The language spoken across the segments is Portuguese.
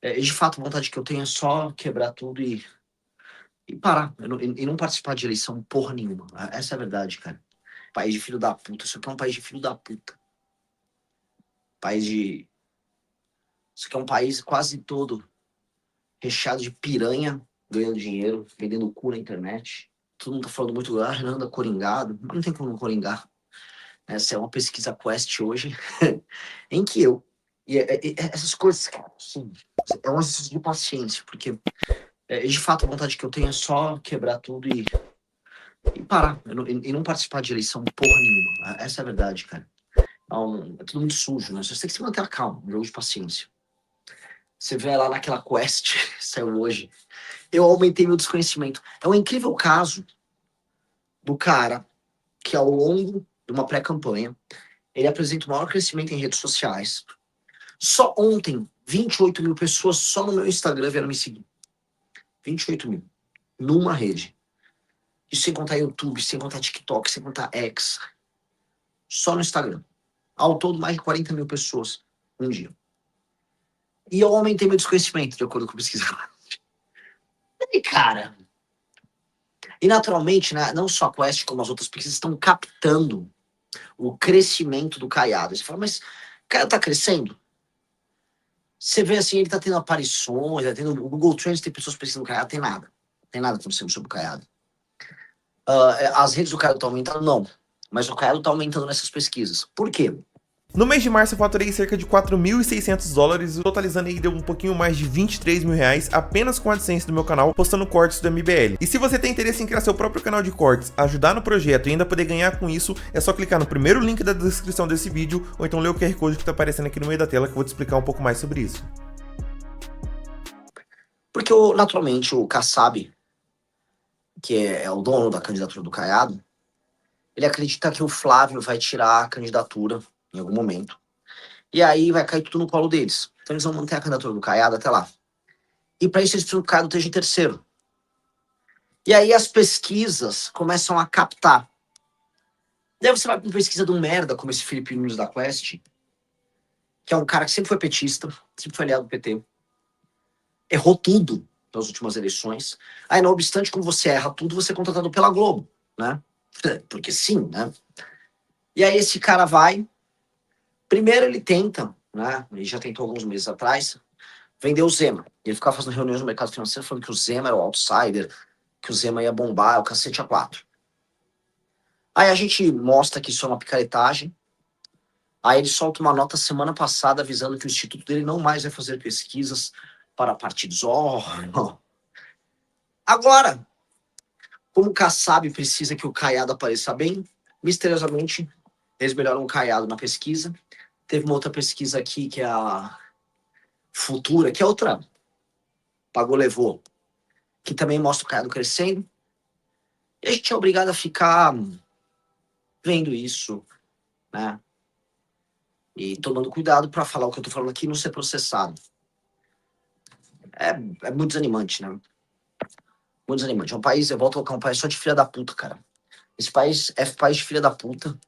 De fato, a vontade que eu tenho é só quebrar tudo e parar. E não participar de eleição porra nenhuma. Essa é a verdade, cara. País de filho da puta. Isso aqui é um país de filho da puta. País de. Isso aqui é um país quase todo recheado de piranha ganhando dinheiro, vendendo cu na internet. Todo mundo tá falando muito, Renan anda coringado. Mas não tem como não coringar. Essa é uma pesquisa Quest hoje, em que eu. Essas coisas, cara, assim, é um exercício de paciência, porque de fato a vontade que eu tenho é só quebrar tudo e parar. E não participar de eleição porra nenhuma. Essa é a verdade, cara. É tudo muito sujo, né? Você tem que se manter calmo, um jogo de paciência. Você vê lá naquela Quest, saiu hoje. Eu aumentei meu desconhecimento. É um incrível caso do cara que, ao longo de uma pré-campanha, ele apresenta o maior crescimento em redes sociais. Só ontem, 28 mil pessoas só no meu Instagram vieram me seguir. 28 mil. Numa rede. Isso sem contar YouTube, sem contar TikTok, sem contar X. Só no Instagram. Ao todo, mais de 40 mil pessoas um dia. E eu aumentei meu desconhecimento, de acordo com a pesquisa. E, cara... E, naturalmente, né, não só a Quest, como as outras pesquisas, estão captando o crescimento do Caiado. Você fala, mas o Caiado tá crescendo? Você vê assim, ele tá tendo aparições, tá tendo, o Google Trends tem pessoas pesquisando o Caiado, tem nada. Tem nada acontecendo sobre o Caiado. As redes do Caiado estão aumentando? Não. Mas o Caiado tá aumentando nessas pesquisas. Por quê? No mês de março eu faturei cerca de 4.600 dólares, totalizando aí deu um pouquinho mais de 23 mil reais apenas com a AdSense do meu canal, postando cortes do MBL. E se você tem interesse em criar seu próprio canal de cortes, ajudar no projeto e ainda poder ganhar com isso, é só clicar no primeiro link da descrição desse vídeo, ou então ler o QR Code que tá aparecendo aqui no meio da tela que eu vou te explicar um pouco mais sobre isso. Porque, naturalmente, o Kassab, que é o dono da candidatura do Caiado, ele acredita que o Flávio vai tirar a candidatura em algum momento. E aí vai cair tudo no colo deles. Então eles vão manter a candidatura do Caiado até lá. E para isso eles precisam que o Caiado esteja em terceiro. E aí as pesquisas começam a captar. Daí você vai com pesquisa de um merda como esse Felipe Nunes da Quest, que é um cara que sempre foi petista, sempre foi aliado do PT. Errou tudo nas últimas eleições. Aí, não obstante, como você erra tudo, você é contratado pela Globo, né? Porque sim, né? E aí esse cara vai... Primeiro ele tenta, né? Ele já tentou alguns meses atrás, vender o Zema. Ele ficava fazendo reuniões no mercado financeiro falando que o Zema era o outsider, que o Zema ia bombar, o cacete a quatro. Aí a gente mostra que isso é uma picaretagem. Aí ele solta uma nota semana passada avisando que o instituto dele não mais vai fazer pesquisas para partidos. Agora, como o Kassab precisa que o Caiado apareça bem, misteriosamente eles melhoram o Caiado na pesquisa. Teve uma outra pesquisa aqui, que é a Futura, que é outra pagou, levou, que também mostra o Caiado crescendo. E a gente é obrigado a ficar vendo isso, né? E tomando cuidado para falar o que eu tô falando aqui e não ser processado. É muito desanimante, né? Muito desanimante. É um país, eu volto a colocar um país só de filha da puta, cara. Esse país é país de filha da puta.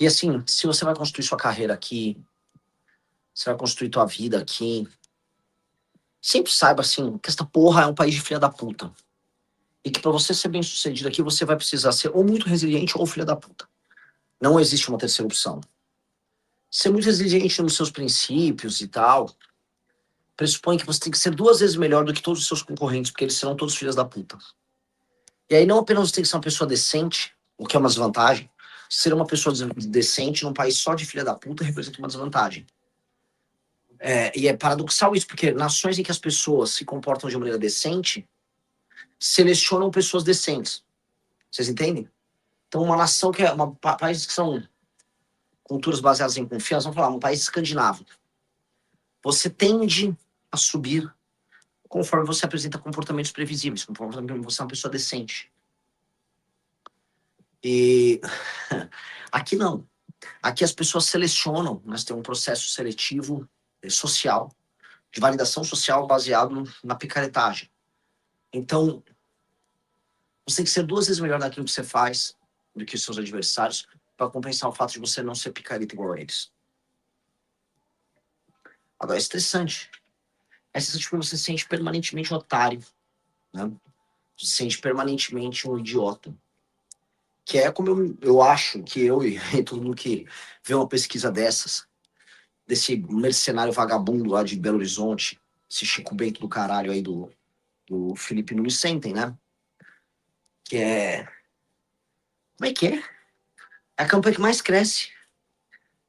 E assim, se você vai construir sua carreira aqui, você vai construir tua vida aqui, sempre saiba, assim, que esta porra é um país de filha da puta. E que pra você ser bem sucedido aqui, você vai precisar ser ou muito resiliente ou filha da puta. Não existe uma terceira opção. Ser muito resiliente nos seus princípios e tal, pressupõe que você tem que ser 2 vezes melhor do que todos os seus concorrentes, porque eles serão todos filhas da puta. E aí não apenas você tem que ser uma pessoa decente, o que é uma desvantagem, ser uma pessoa decente num país só de filha da puta representa uma desvantagem. E é paradoxal isso, porque nações em que as pessoas se comportam de maneira decente selecionam pessoas decentes. Vocês entendem? Então, uma nação que é países que são culturas baseadas em confiança, vamos falar, um país escandinavo. Você tende a subir conforme você apresenta comportamentos previsíveis, conforme você é uma pessoa decente. E aqui não. Aqui as pessoas selecionam, nós temos um processo seletivo social, de validação social baseado na picaretagem. Então, você tem que ser 2 vezes melhor naquilo que você faz do que os seus adversários para compensar o fato de você não ser picareta igual a eles. Agora é estressante. É a sensação de que você se sente permanentemente um otário, né? Você se sente permanentemente um idiota. Que é como eu acho que eu e todo mundo que vê uma pesquisa desse mercenário vagabundo lá de Belo Horizonte, esse Chico Bento do caralho aí do Felipe Nunes sentem, né? Que é... Como é que é? É a campanha que mais cresce.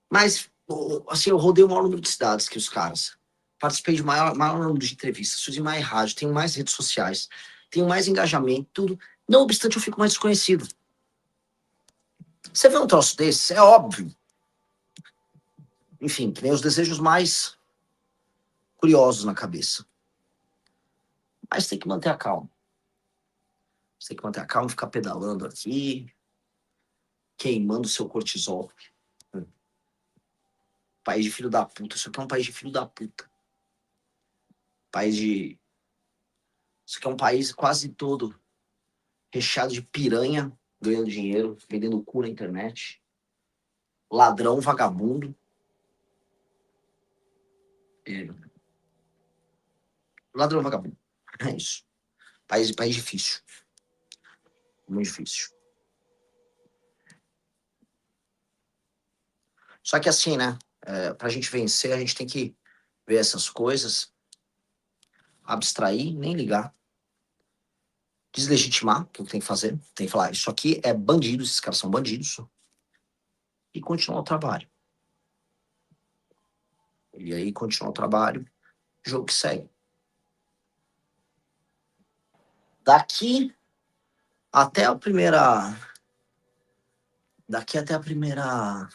Mas, assim, eu rodei o maior número de cidades que os caras. Participei de maior número de entrevistas, fiz mais rádio, tenho mais redes sociais, tenho mais engajamento, tudo. Não obstante, eu fico mais desconhecido. Você vê um troço desse, é óbvio. Enfim, que vem os desejos mais curiosos na cabeça. Mas tem que manter a calma. Você tem que manter a calma, ficar pedalando aqui, queimando seu cortisol. País de filho da puta. Isso aqui é um país de filho da puta. País de... Isso aqui é um país quase todo recheado de piranha, ganhando dinheiro, vendendo cu na internet. Ladrão, vagabundo. É. Ladrão, vagabundo. É isso. País difícil. Muito difícil. Só que assim, né? Pra gente vencer, a gente tem que ver essas coisas, abstrair, nem ligar. Deslegitimar, o que tem que fazer. Tem que falar, isso aqui é bandido, esses caras são bandidos. E continuar o trabalho. E aí, continuar o trabalho, jogo que segue. Daqui até a primeira... Daqui até a primeira...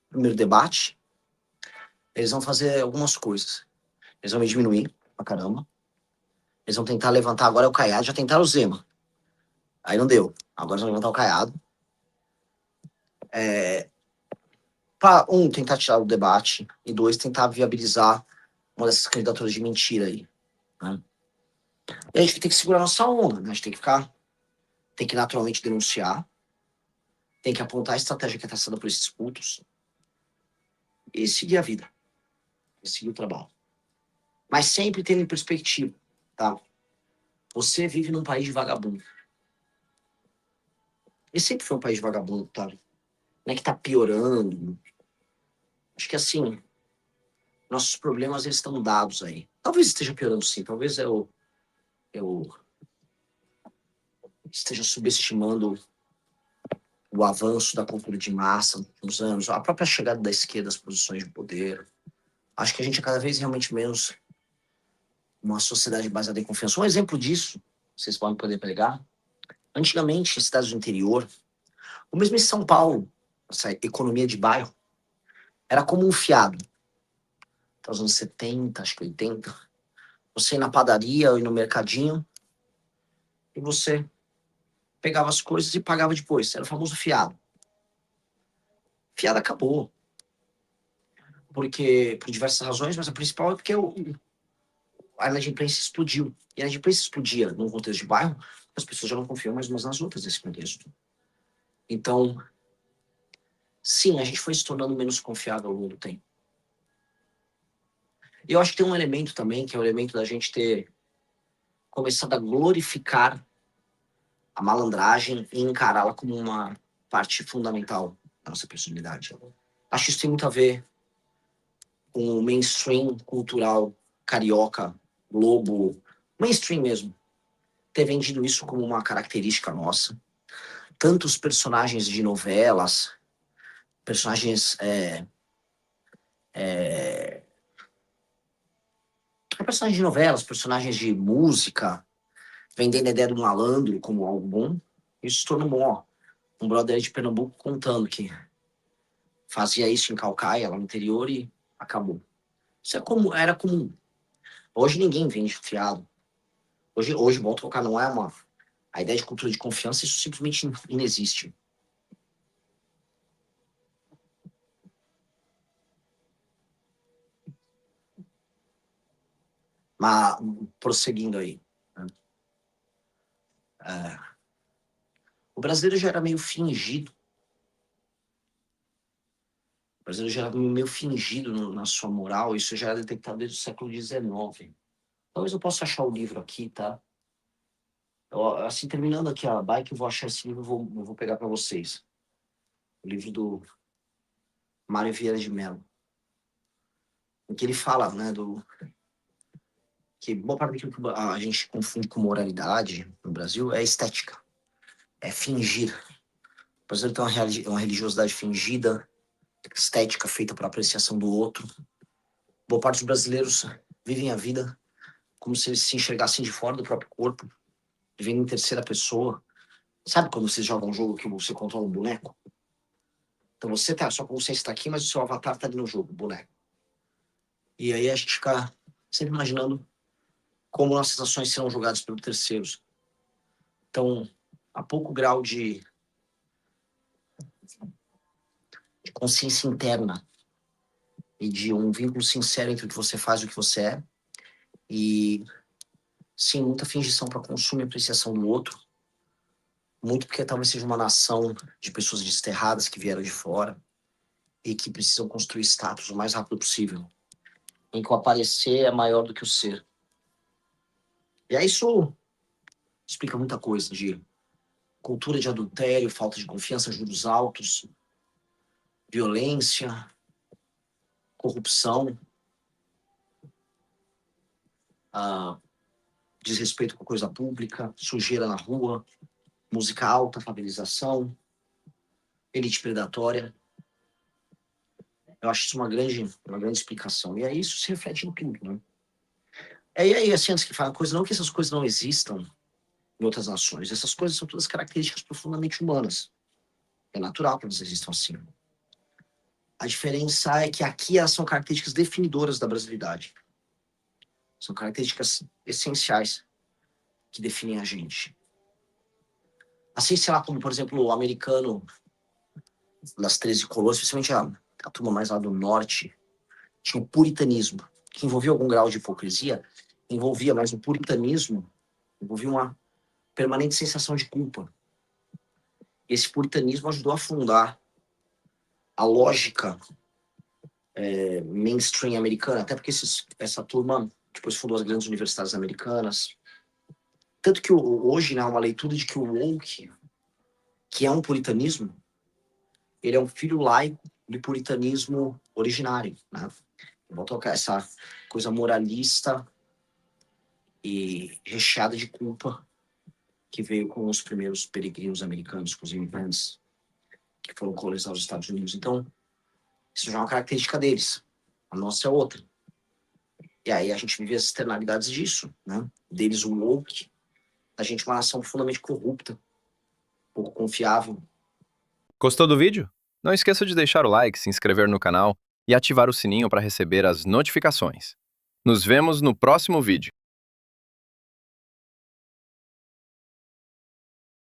Primeiro debate, eles vão fazer algumas coisas. Eles vão me diminuir pra caramba. Eles vão tentar levantar agora o Caiado, já tentaram o Zema. Aí não deu. Agora eles vão levantar o Caiado. Pra, tentar tirar o debate. E dois, tentar viabilizar uma dessas candidaturas de mentira aí. Né? E a gente tem que segurar nossa onda, né? A gente tem que ficar... Tem que naturalmente denunciar. Tem que apontar a estratégia que é traçada por esses putos. E seguir a vida. E seguir o trabalho. Mas sempre tendo em perspectiva, tá? Você vive num país de vagabundo. E sempre foi um país de vagabundo, tá? Não é que tá piorando. Acho que assim, nossos problemas eles estão dados aí. Talvez esteja piorando sim, talvez eu esteja subestimando o avanço da cultura de massa nos últimos anos, a própria chegada da esquerda às posições de poder. Acho que a gente é cada vez realmente menos uma sociedade baseada em confiança. Um exemplo disso, vocês podem poder pegar, antigamente, em cidades do interior, ou mesmo em São Paulo, essa economia de bairro, era como um fiado. Até os anos 70, acho que 80. Você ia na padaria ou no mercadinho e você pegava as coisas e pagava depois. Era o famoso fiado. Fiado acabou. Porque, por diversas razões, mas a principal é porque a inadimplência explodiu. E a inadimplência explodia num contexto de bairro, as pessoas já não confiam mais umas nas outras nesse contexto. Então, sim, a gente foi se tornando menos confiável ao longo do tempo. E eu acho que tem um elemento também, que é o elemento da gente ter começado a glorificar a malandragem e encará-la como uma parte fundamental da nossa personalidade. Acho que isso tem muito a ver com o mainstream cultural carioca, Globo, mainstream mesmo, ter vendido isso como uma característica nossa. Tantos personagens de novelas, personagens personagens de novelas, personagens de música, vendendo a ideia do malandro como algo bom, isso se tornou bom. Um brother de Pernambuco contando que fazia isso em Calcaia, lá no interior, e acabou. Isso era comum. Hoje ninguém vende fiado. Hoje bom trocar não é uma... A ideia de cultura de confiança, isso simplesmente inexiste. Mas, prosseguindo aí, né? O brasileiro já era meio fingido. O brasileiro já era meio fingido na sua moral. Isso já era detectado desde o século XIX. Talvez eu possa achar o livro aqui, tá? Eu, assim, terminando aqui a bike, eu vou achar esse livro e vou pegar para vocês. O livro do Mário Vieira de Mello. Em que ele fala, né, que boa parte daquilo que a gente confunde com moralidade no Brasil é estética. É fingir. O brasileiro tem uma religiosidade fingida, estética feita para apreciação do outro. Boa parte dos brasileiros vivem a vida como se eles se enxergassem de fora do próprio corpo, vivendo em terceira pessoa. Sabe quando você joga um jogo que você controla um boneco? Então você tá, sua consciência está aqui, mas o seu avatar está ali no jogo, o boneco. E aí a gente fica sempre imaginando como nossas ações serão julgadas pelos terceiros. Então, há pouco grau de consciência interna e de um vínculo sincero entre o que você faz e o que você é. E, sim, muita fingição para consumo e apreciação do outro. Muito porque talvez seja uma nação de pessoas desterradas que vieram de fora e que precisam construir status o mais rápido possível, em que o aparecer é maior do que o ser. E aí isso explica muita coisa de cultura de adultério, falta de confiança, juros altos, violência, corrupção, desrespeito com a coisa pública, sujeira na rua, música alta, favelização, elite predatória. Eu acho isso uma grande explicação. E aí isso se reflete no tudo, né? E aí, assim, antes que fale coisa, não que essas coisas não existam em outras nações. Essas coisas são todas características profundamente humanas. É natural que elas existam assim. A diferença é que aqui elas são características definidoras da brasilidade. São características essenciais que definem a gente. Assim, sei lá, como, por exemplo, o americano das 13 colônias, especialmente a turma mais lá do norte, tinha o puritanismo, que envolvia algum grau de hipocrisia, mas o puritanismo envolvia uma permanente sensação de culpa. Esse puritanismo ajudou a fundar a lógica mainstream americana, até porque essa turma depois fundou as grandes universidades americanas. Tanto que hoje, né, uma leitura de que o woke, que é um puritanismo, ele é um filho laico do puritanismo originário, né? Vou tocar essa coisa moralista e recheada de culpa que veio com os primeiros peregrinos americanos, com os imigrantes que foram colonizar os Estados Unidos. Então, isso já é uma característica deles. A nossa é outra. E aí a gente vive as externalidades disso, né? Deles o woke, a gente uma nação profundamente corrupta, pouco confiável. Gostou do vídeo? Não esqueça de deixar o like, se inscrever no canal e ativar o sininho para receber as notificações. Nos vemos no próximo vídeo.